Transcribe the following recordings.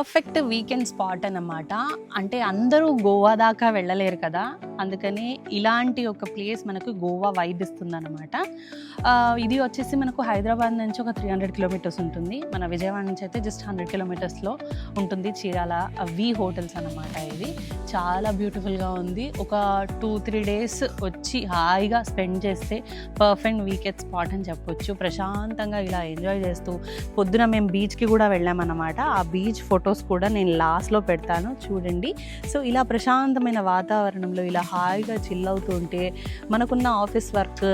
Perfect weekend spot అన్నమాట. అంటే అందరూ గోవా దాకా వెళ్ళలేరు కదా, అందుకని ఇలాంటి ఒక ప్లేస్ మనకు గోవా వైబ్ ఇస్తుందన్నమాట. ఇది వచ్చేసి మనకు హైదరాబాద్ నుంచి ఒక 300 కిలోమీటర్స్ ఉంటుంది. మన విజయవాడ నుంచి అయితే జస్ట్ 100 కిలోమీటర్స్లో ఉంటుంది. చీరాల వి హోటల్స్ అన్నమాట. ఇది చాలా బ్యూటిఫుల్గా ఉంది. ఒక 2-3 డేస్ వచ్చి హాయిగా స్పెండ్ చేస్తే పర్ఫెక్ట్ వీకెండ్ స్పాట్ అని చెప్పొచ్చు. ప్రశాంతంగా ఇలా ఎంజాయ్ చేస్తూ పొద్దున మేము బీచ్కి కూడా వెళ్ళామన్నమాట. ఆ బీచ్ ఫోటోస్ కూడా నేను లాస్ట్లో పెడతాను చూడండి. సో ఇలా ప్రశాంతమైన వాతావరణంలో ఇలా హాయిగా చిల్ అవుతుంటే మనకున్న ఆఫీస్ వర్క్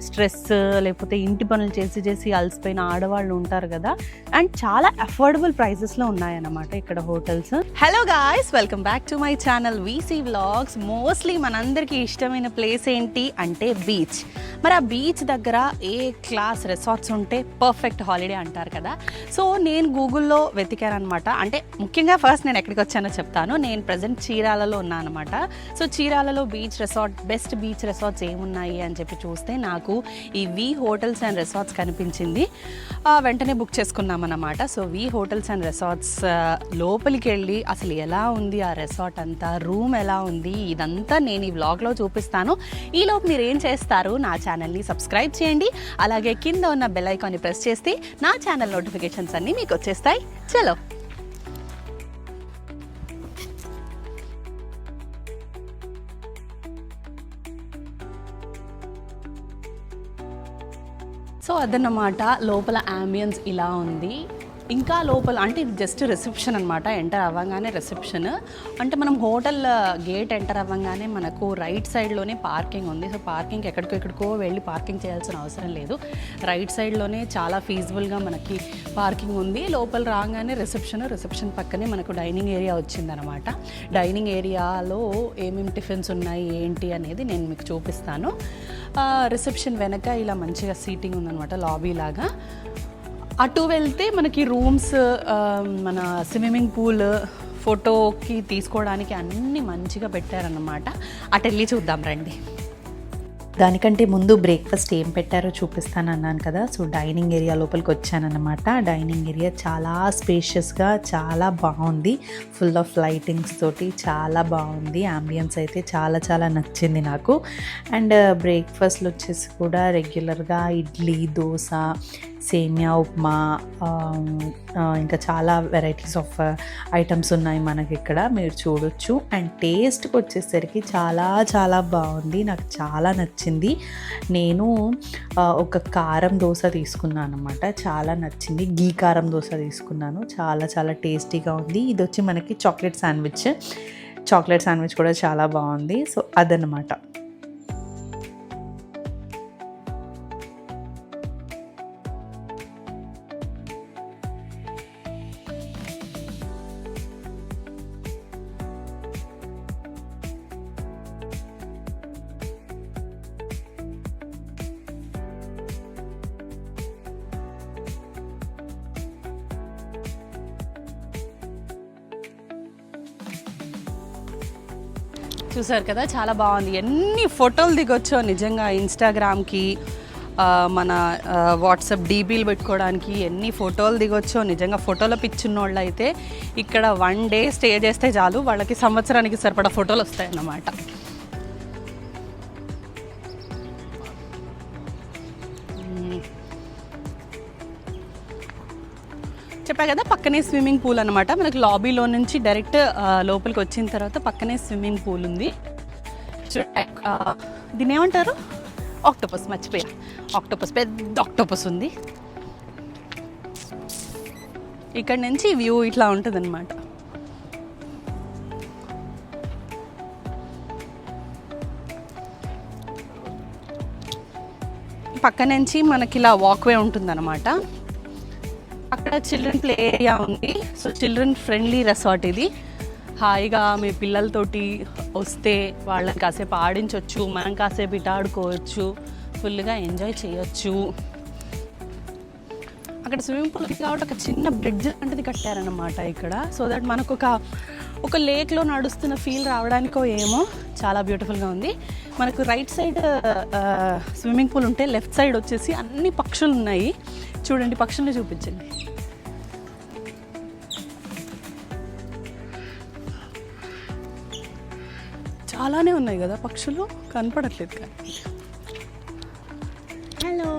స్ట్రెస్ లేకపోతే ఇంటి పనులు చేసి అలసిపోయిన ఆడవాళ్ళు ఉంటారు కదా, అండ్ చాలా అఫోర్డబుల్ ప్రైజెస్లో ఉన్నాయన్నమాట ఇక్కడ hotels. Hello guys, welcome back to my channel VC vlogs. Mostly మనందరికీ ఇష్టమైన ప్లేస్ ఏంటి అంటే బీచ్. మరి ఆ బీచ్ దగ్గర ఏ క్లాస్ రిసార్ట్స్ ఉంటే పర్ఫెక్ట్ హాలిడే అంటారు కదా. సో నేను గూగుల్లో వెతికాను అనమాట. అంటే ముఖ్యంగా ఫస్ట్ నేను ఎక్కడికి వచ్చానో చెప్తాను. నేను ప్రజెంట్ చీరాలలో ఉన్నాను అనమాట. సో చీరాలలో beach resort, best beach resorts ఏమున్నాయి అని చెప్పి చూస్తే నాకు ఈ వి హోటల్స్ అండ్ రిసార్ట్స్ కనిపించింది. వెంటనే బుక్ చేసుకున్నాం అన్నమాట. So we hotels and resorts లోపలికి వెళ్ళి అసలు ఎలా ఉంది ఆ రిసార్ట్ అంతా, రూమ్ ఎలా ఉంది, ఇదంతా నేను ఈ వ్లాగ్లో చూపిస్తాను. ఈలోపు మీరు ఏం చేస్తారు, నా ఛానల్ని సబ్స్క్రైబ్ చేయండి. అలాగే కింద ఉన్న బెల్ ఐకాన్ని ప్రెస్ చేస్తే నా ఛానల్ నోటిఫికేషన్స్ అన్నీ మీకు వచ్చేస్తాయి. చలో. సో అదన్నమాట, లోపల యాంబియన్స్ ఇలా ఉంది. ఇంకా లోపల అంటే ఇది జస్ట్ రిసెప్షన్ అనమాట. ఎంటర్ అవ్వగానే రిసెప్షన్ అంటే మనం హోటల్ గేట్ ఎంటర్ అవ్వగానే మనకు రైట్ సైడ్లోనే పార్కింగ్ ఉంది. సో పార్కింగ్ ఎక్కడికో వెళ్ళి పార్కింగ్ చేయాల్సిన అవసరం లేదు. రైట్ సైడ్లోనే చాలా ఫీజిబుల్గా మనకి పార్కింగ్ ఉంది. లోపల రాగానే రిసెప్షన్ పక్కనే మనకు డైనింగ్ ఏరియా వచ్చిందనమాట. డైనింగ్ ఏరియాలో ఏమేమి టిఫిన్స్ ఉన్నాయి ఏంటి అనేది నేను మీకు చూపిస్తాను. రిసెప్షన్ వెనక ఇలా మంచిగా సీటింగ్ ఉందనమాట, లాబీ లాగా. అటు వెళ్తే మనకి రూమ్స్, మన స్విమ్మింగ్ పూల్, ఫోటోకి తీసుకోవడానికి అన్నీ మంచిగా పెట్టారన్నమాట. అటు వెళ్ళి చూద్దాం రండి. దానికంటే ముందు బ్రేక్ఫాస్ట్ ఏం పెట్టారో చూపిస్తాను అన్నాను కదా. సో డైనింగ్ ఏరియా లోపలికి వచ్చానన్నమాట. డైనింగ్ ఏరియా చాలా స్పేషియస్గా చాలా బాగుంది. ఫుల్ ఆఫ్ లైటింగ్స్ తోటి చాలా బాగుంది. అంబియన్స్ అయితే చాలా నచ్చింది నాకు. అండ్ బ్రేక్ఫాస్ట్లు వచ్చేసి కూడా రెగ్యులర్గా ఇడ్లీ, దోశ, సేమియా ఉప్మా, ఇంకా చాలా వెరైటీస్ ఆఫ్ ఐటమ్స్ ఉన్నాయి మనకి ఇక్కడ, మీరు చూడొచ్చు. అండ్ టేస్ట్కి వచ్చేసరికి చాలా బాగుంది, నాకు చాలా నచ్చింది. నేను ఒక కారం దోశ తీసుకున్నాను అనమాట, చాలా నచ్చింది. గీ కారం దోశ తీసుకున్నాను, చాలా టేస్టీగా ఉంది. ఇది వచ్చి మనకి చాక్లెట్ శాండ్విచ్ కూడా చాలా బాగుంది. సో అదనమాట. చూసారు కదా, చాలా బాగుంది. ఎన్ని ఫోటోలు దిగొచ్చో నిజంగా. ఇన్స్టాగ్రామ్కి, మన వాట్సాప్ డీపీలు పెట్టుకోవడానికి ఎన్ని ఫోటోలు దిగొచ్చో నిజంగా. ఫోటోలో పిచ్చున్నోళ్ళు అయితే ఇక్కడ 1 డే స్టే చేస్తే చాలు, వాళ్ళకి సంవత్సరానికి సరిపడా ఫోటోలు వస్తాయన్నమాట. చెప్పా కదా, పక్కనే స్విమ్మింగ్ పూల్ అనమాట. మనకి లాబీలో నుంచి డైరెక్ట్ లోపలికి వచ్చిన తర్వాత పక్కనే స్విమ్మింగ్ పూల్ ఉంది. దీన్ని ఏమంటారు, ఆక్టోపస్, మర్చిపోయా. ఆక్టోపస్, పెద్ద ఆక్టోపస్ ఉంది. ఇక్కడ నుంచి వ్యూ ఇట్లా ఉంటుంది అనమాట. పక్క నుంచి మనకి ఇలా వాక్వే ఉంటుందన్నమాట. అక్కడ చిల్డ్రన్ ప్లే ఏరియా ఉంది. సో చిల్డ్రన్ ఫ్రెండ్లీ రెసార్ట్ ఇది. హాయిగా మీ పిల్లలతోటి వస్తే వాళ్ళని కాసేపు ఆడించవచ్చు, మనం కాసేపు ఇటు ఆడుకోవచ్చు, ఫుల్గా ఎంజాయ్ చేయొచ్చు. అక్కడ స్విమ్మింగ్ పూల్ కాబట్టి ఒక చిన్న బ్రిడ్జ్ లాంటిది కట్టారనమాట ఇక్కడ. సో దట్ మనకు ఒక లేక్లో నడుస్తున్న ఫీల్ రావడానికో ఏమో చాలా బ్యూటిఫుల్గా ఉంది. మనకు రైట్ సైడ్ స్విమ్మింగ్ పూల్ ఉంటే లెఫ్ట్ సైడ్ వచ్చేసి అన్ని పక్షులు ఉన్నాయి. చూడండి, పక్షుల్ని చూపించండి. చాలానే ఉన్నాయి కదా పక్షులు, కనపడట్లేదు కానీ. హలో,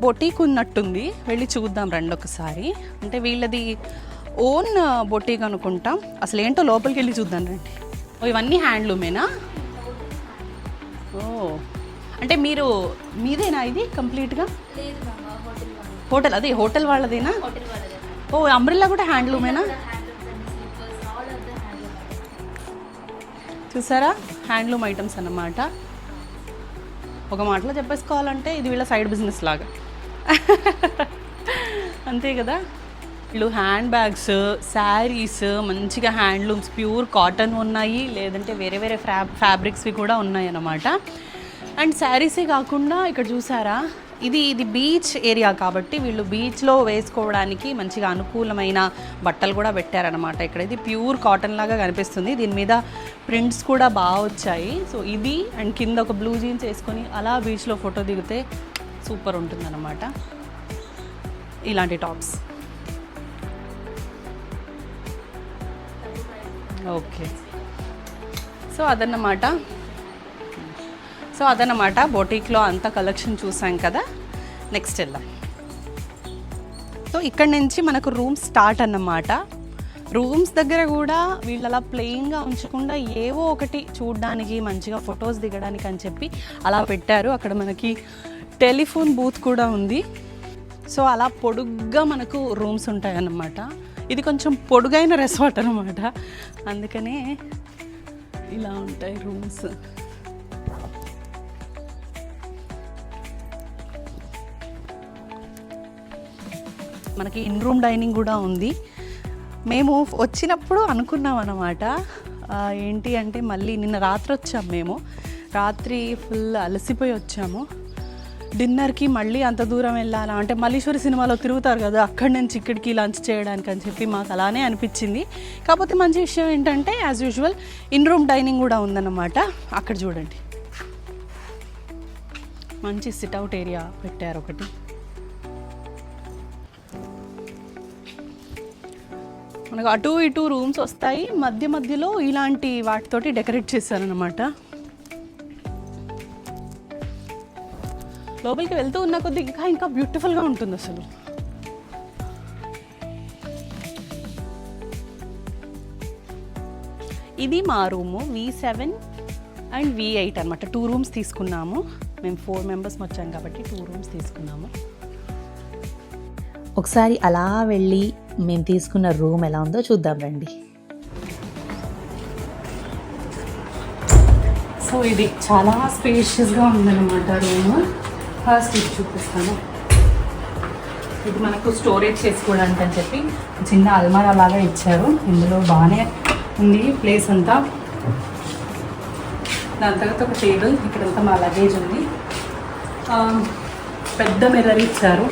బొటీక్ ఉన్నట్టుంది, వెళ్ళి చూద్దాం రండి ఒకసారి. అంటే వీళ్ళది ఓన్ బొటీక్ అనుకుంటాం. అసలు ఏంటో లోపలికి వెళ్ళి చూద్దాం రండి. ఓ ఇవన్నీ హ్యాండ్లూమేనా? ఓ అంటే మీదేనా ఇది కంప్లీట్గా? హోటల్, అదే హోటల్ వాళ్ళదేనా? ఓ అంబ్రెల్లా కూడా హ్యాండ్లూమేనా? చూసారా, హ్యాండ్లూమ్ ఐటమ్స్ అన్నమాట. ఒక మాటలో చెప్పేసుకోవాలంటే ఇది వీళ్ళ సైడ్ బిజినెస్ లాగా. అంతే కదా. వీళ్ళు హ్యాండ్ బ్యాగ్స్, శారీస్, మంచిగా హ్యాండ్లూమ్స్, ప్యూర్ కాటన్ ఉన్నాయి, లేదంటే వేరే వేరే ఫ్యాబ్రిక్స్వి కూడా ఉన్నాయి అన్నమాట. అండ్ శారీసే కాకుండా ఇక్కడ చూసారా, ఇది బీచ్ ఏరియా కాబట్టి వీళ్ళు బీచ్లో వేసుకోవడానికి మంచిగా అనుకూలమైన బట్టలు కూడా పెట్టారనమాట. ఇక్కడ ఇది ప్యూర్ కాటన్ లాగా కనిపిస్తుంది, దీని మీద ప్రింట్స్ కూడా బాగా వచ్చాయి. సో ఇది అండ్ కింద ఒక బ్లూ జీన్స్ వేసుకొని అలా బీచ్లో ఫోటో దిగితే సూపర్ ఉంటుందన్నమాట. ఇలాంటి టాప్స్ ఓకే. సో అదన్నమాట బొటీక్లో అంత కలెక్షన్ చూసాం కదా. నెక్స్ట్ వెళ్దాం. సో ఇక్కడ నుంచి మనకు రూమ్స్ స్టార్ట్ అన్నమాట. రూమ్స్ దగ్గర కూడా వీళ్ళు అలా ప్లెయిన్గా ఉంచకుండా ఏవో ఒకటి చూడడానికి, మంచిగా ఫొటోస్ దిగడానికి అని చెప్పి అలా పెట్టారు. అక్కడ మనకి టెలిఫోన్ బూత్ కూడా ఉంది. సో అలా పొడుగ్గా మనకు రూమ్స్ ఉంటాయి అన్నమాట. ఇది కొంచెం పొడుగైన రెసార్ట్ అన్నమాట, అందుకనే ఇలా ఉంటాయి రూమ్స్. మనకి ఇన్ రూమ్ డైనింగ్ కూడా ఉంది. మేము వచ్చినప్పుడు అనుకున్నాం అన్నమాట, ఏంటి అంటే మళ్ళీ నిన్న రాత్రి వచ్చాము, మేము రాత్రి ఫుల్ అలసిపోయి వచ్చాము. డిన్నర్కి మళ్ళీ అంత దూరం వెళ్ళాలా అంటే మల్లీశ్వరి సినిమాలో తిరుగుతారు కదా, అక్కడి నుంచి ఇక్కడికి లంచ్ చేయడానికి అని చెప్పి మాకు అలానే అనిపించింది. కాకపోతే మంచి విషయం ఏంటంటే as usual in room dining కూడా ఉందన్నమాట. అక్కడ చూడండి, మంచి సిట్అవుట్ ఏరియా పెట్టారు ఒకటి. మనకు అటు ఇటు రూమ్స్ వస్తాయి, మధ్యలో ఇలాంటి వాటితోటి డెకరేట్ చేశారనమాట. లోపలికి వెళ్తూ ఉన్న కొద్ది ఇంకా బ్యూటిఫుల్గా ఉంటుంది అసలు. ఇది మా రూము V7 అండ్ V8 అనమాట. 2 రూమ్స్ తీసుకున్నాము. మేము 4 మెంబర్స్ వచ్చాం కాబట్టి 2 రూమ్స్ తీసుకున్నాము. ఒకసారి అలా వెళ్ళి మేము తీసుకున్న రూమ్ ఎలా ఉందో చూద్దాం రండి. సో ఇది చాలా స్పేషియస్గా ఉందన్నమాట రూమ్. ఫస్ట్ ఇది చూపిస్తాను. ఇది మనకు స్టోరేజ్ చేసుకోవడానికి అని చెప్పి చిన్న అల్మారా లాగా ఇచ్చారు. ఇందులో బాగానే ఉంది ప్లేస్ అంతా. దాని తర్వాత ఒక టేబుల్, ఇక్కడంతా మా లగేజ్ ఉంది. పెద్ద మిర్రర్ ఇచ్చారు.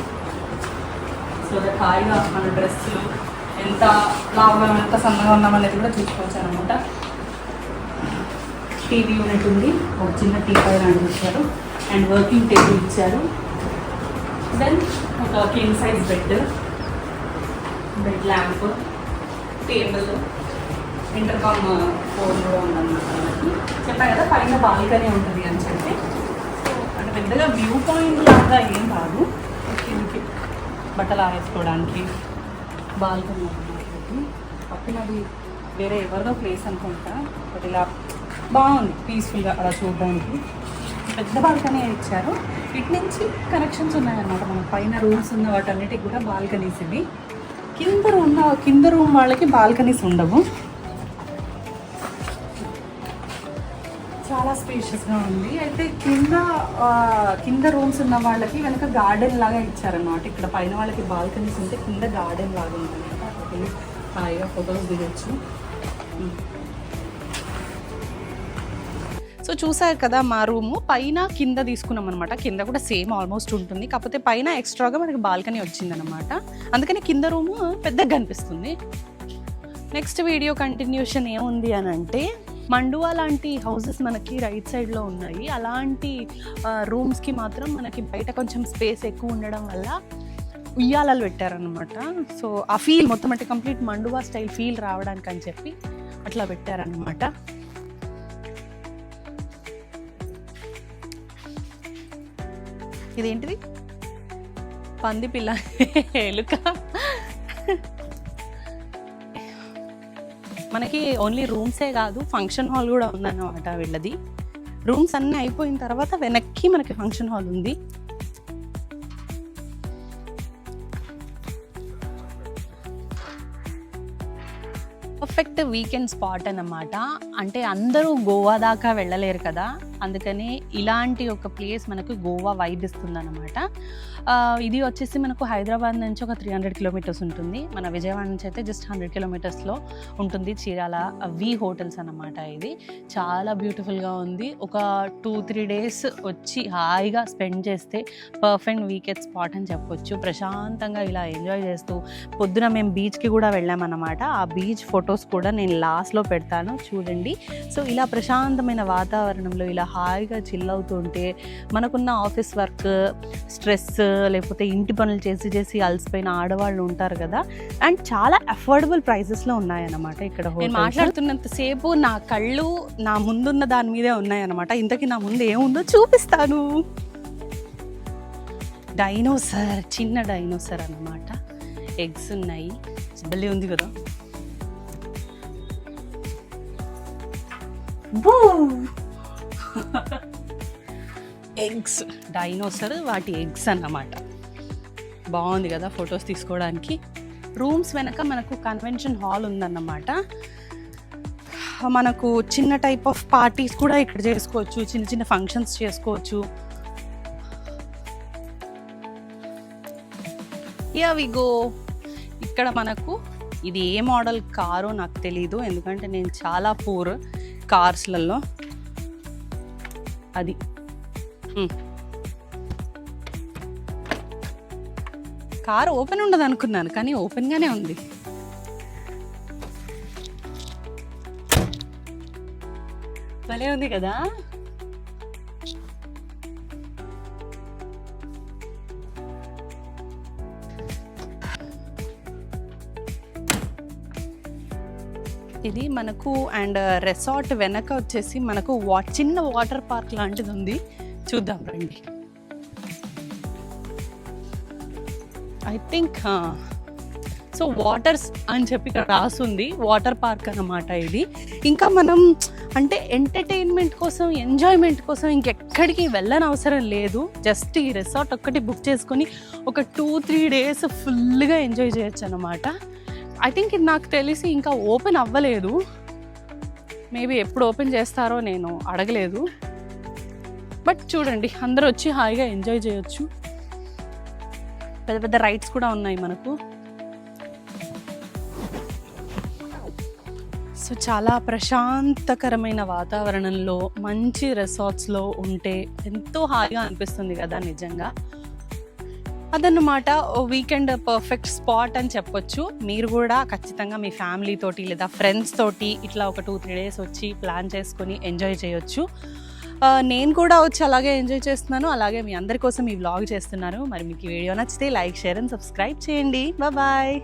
సో దట్ హాయిగా మన డ్రెస్సులు ఎంత లావుగా ఎంత సన్నగా ఉన్నామనేది కూడా చూసుకోవచ్చు అనమాట. టీవీ యూనిట్ ఉంది, ఒక చిన్న టీవీ లాంటిది ఇచ్చారు అండ్ వర్కింగ్ టేబుల్ ఇచ్చారు. దెన్ ఒక king size bed lamp, table, intercom phone కూడా ఉందన్నమాట. చెప్పాను కదా పైన బాల్కనీ ఉంటుంది అని చెప్పి. సో అంటే పెద్దగా వ్యూ పాయింట్ లాగా ఏం కాదు, కిందకి బట్టలు ఆరేసుకోవడానికి బాల్కనీ ఉంటుంది. పక్కనది వేరే ఎవరిదో ప్లేస్ అనుకుంటా, బట్ ఇలా బాగుంది పీస్ఫుల్గా అలా చూడడానికి. పెద్ద బాల్కనీ ఇచ్చారు. ఇటు నుంచి కనెక్షన్స్ ఉన్నాయన్నమాట. మన పైన రూమ్స్ ఉన్న వాటన్నిటికి కూడా బాల్కనీస్ ఇవి. కింద రూమ్ వాళ్ళకి బాల్కనీస్ ఉండవు. చాలా స్పేషియస్గా ఉంది. అయితే కింద రూమ్స్ ఉన్న వాళ్ళకి వెనక గార్డెన్ లాగా ఇచ్చారన్నమాట. ఇక్కడ పైన వాళ్ళకి బాల్కనీస్ ఉంటే కింద గార్డెన్ లాగా ఉంటుంది. అక్కడికి హాయిగా ఫొటోస్ దిగొచ్చు. సో చూసారు కదా మా రూము పైన కింద తీసుకున్నాం అనమాట. కింద కూడా సేమ్ ఆల్మోస్ట్ ఉంటుంది, కాకపోతే పైన ఎక్స్ట్రాగా మనకి బాల్కనీ వచ్చిందనమాట. అందుకని కింద రూము పెద్దగా కనిపిస్తుంది. నెక్స్ట్ వీడియో కంటిన్యూషన్ ఏముంది అని అంటే, మండువా లాంటి హౌసెస్ మనకి రైట్ సైడ్లో ఉన్నాయి. అలాంటి రూమ్స్కి మాత్రం మనకి బయట కొంచెం స్పేస్ ఎక్కువ ఉండడం వల్ల ఉయ్యాలలు పెట్టారనమాట. సో ఆ ఫీల్ మొత్తం అంటే కంప్లీట్ మండువా స్టైల్ ఫీల్ రావడానికి అని చెప్పి అట్లా పెట్టారనమాట. ఇదేంటిది? పంది పిల్ల, ఎలుక. మనకి ఓన్లీ రూమ్సే కాదు, ఫంక్షన్ హాల్ కూడా ఉందన్నమాట వీళ్ళది. రూమ్స్ అన్నీ అయిపోయిన తర్వాత వెనక్కి మనకి ఫంక్షన్ హాల్ ఉంది. పర్ఫెక్ట్ వీకెండ్ స్పాట్ అన్నమాట. అంటే అందరూ గోవా దాకా వెళ్ళలేరు కదా, అందుకని ఇలాంటి ఒక ప్లేస్ మనకు గోవా వైబ్ ఇస్తుంది అనమాట. ఇది వచ్చేసి మనకు హైదరాబాద్ నుంచి ఒక 300 కిలోమీటర్స్ ఉంటుంది. మన విజయవాడ నుంచి అయితే జస్ట్ 100 కిలోమీటర్స్లో ఉంటుంది. చీరాల వి హోటల్స్ అన్నమాట. ఇది చాలా బ్యూటిఫుల్గా ఉంది. ఒక 2-3 డేస్ వచ్చి హాయిగా స్పెండ్ చేస్తే పర్ఫెక్ట్ వీకెండ్ స్పాట్ అని చెప్పొచ్చు. ప్రశాంతంగా ఇలా ఎంజాయ్ చేస్తూ, పొద్దున మేము బీచ్కి కూడా వెళ్ళామన్నమాట. ఆ బీచ్ ఫొటోస్ కూడా నేను లాస్ట్లో పెడతాను, చూడండి. సో ఇలా ప్రశాంతమైన వాతావరణంలో ఇలా హాయిగా చిల్ అవుతుంటే, మనకున్న ఆఫీస్ వర్క్ స్ట్రెస్, లేకపోతే ఇంటి పనులు చేసి అలసిపోయిన ఆడవాళ్ళు ఉంటారు కదా, అండ్ చాలా అఫోర్డబుల్ ప్రైజెస్లో ఉన్నాయన్నమాట ఇక్కడ. నేను మాట్లాడుతున్నంతసేపు నా కళ్ళు నా ముందున్న దాని మీదే ఉన్నాయన్నమాట. ఇంతకీ నా ముందు ఏముందో చూపిస్తాను. డైనోసర్, చిన్న డైనోసర్ అన్నమాట. ఎగ్స్ ఉన్నాయి, భలే ఉంది కదా. ఎగ్స్, డైనోసర్, వాటి ఎగ్స్ అన్నమాట. బాగుంది కదా ఫొటోస్ తీసుకోవడానికి. రూమ్స్ వెనక మనకు కన్వెన్షన్ హాల్ ఉందన్నమాట. మనకు చిన్న టైప్ ఆఫ్ పార్టీస్ కూడా ఇక్కడ చేసుకోవచ్చు, చిన్న చిన్న ఫంక్షన్స్ చేసుకోవచ్చు. Here we go. ఇక్కడ మనకు ఇది ఏ మోడల్ కారో నాకు తెలీదు, ఎందుకంటే నేను చాలా పూర్ కార్స్లలో. అది కార్ ఓపెన్ ఉండదు అనుకున్నాను, కానీ ఓపెన్గానే ఉంది. భలే ఉంది కదా. ఇది మనకు అండ్ రెసార్ట్ వెనక వచ్చేసి మనకు చిన్న వాటర్ పార్క్ లాంటిది ఉంది. చూద్దాం రండి. ఐ థింక్ సో వాటర్స్ అని చెప్పి ఇక్కడ రాసుంది, వాటర్ పార్క్ అన్నమాట ఇది. ఇంకా మనం అంటే ఎంటర్టైన్మెంట్ కోసం, ఎంజాయ్మెంట్ కోసం ఇంకెక్కడికి వెళ్ళని అవసరం లేదు. జస్ట్ ఈ రిసార్ట్ ఒక్కటి బుక్ చేసుకొని ఒక 2-3 డేస్ ఫుల్గా ఎంజాయ్ చేయొచ్చు అన్నమాట. ఐ థింక్ ఇది నాకు తెలిసి ఇంకా ఓపెన్ అవ్వలేదు. మేబీ ఎప్పుడు ఓపెన్ చేస్తారో నేను అడగలేదు. బట్ చూడండి, అందరూ వచ్చి హాయిగా ఎంజాయ్ చేయొచ్చు. పెద్ద పెద్ద రైడ్స్ కూడా ఉన్నాయి మనకు. సో చాలా ప్రశాంతకరమైన వాతావరణంలో మంచి రిసార్ట్స్లో ఉంటే ఎంతో హాయిగా అనిపిస్తుంది కదా నిజంగా. అదన్నమాట వీకెండ్ పర్ఫెక్ట్ స్పాట్ అని చెప్పొచ్చు. మీరు కూడా ఖచ్చితంగా మీ ఫ్యామిలీ తోటి లేదా ఫ్రెండ్స్ తోటి ఇట్లా ఒక 2-3 డేస్ వచ్చి ప్లాన్ చేసుకొని ఎంజాయ్ చేయొచ్చు. నేను కూడా వచ్చి అలాగే ఎంజాయ్ చేస్తున్నాను, అలాగే మీ అందరి కోసం ఈ వ్లాగ్ చేస్తున్నాను. మరి మీకు ఈ వీడియో నచ్చితే లైక్, షేర్ అండ్ సబ్స్క్రైబ్ చేయండి. బాయ్.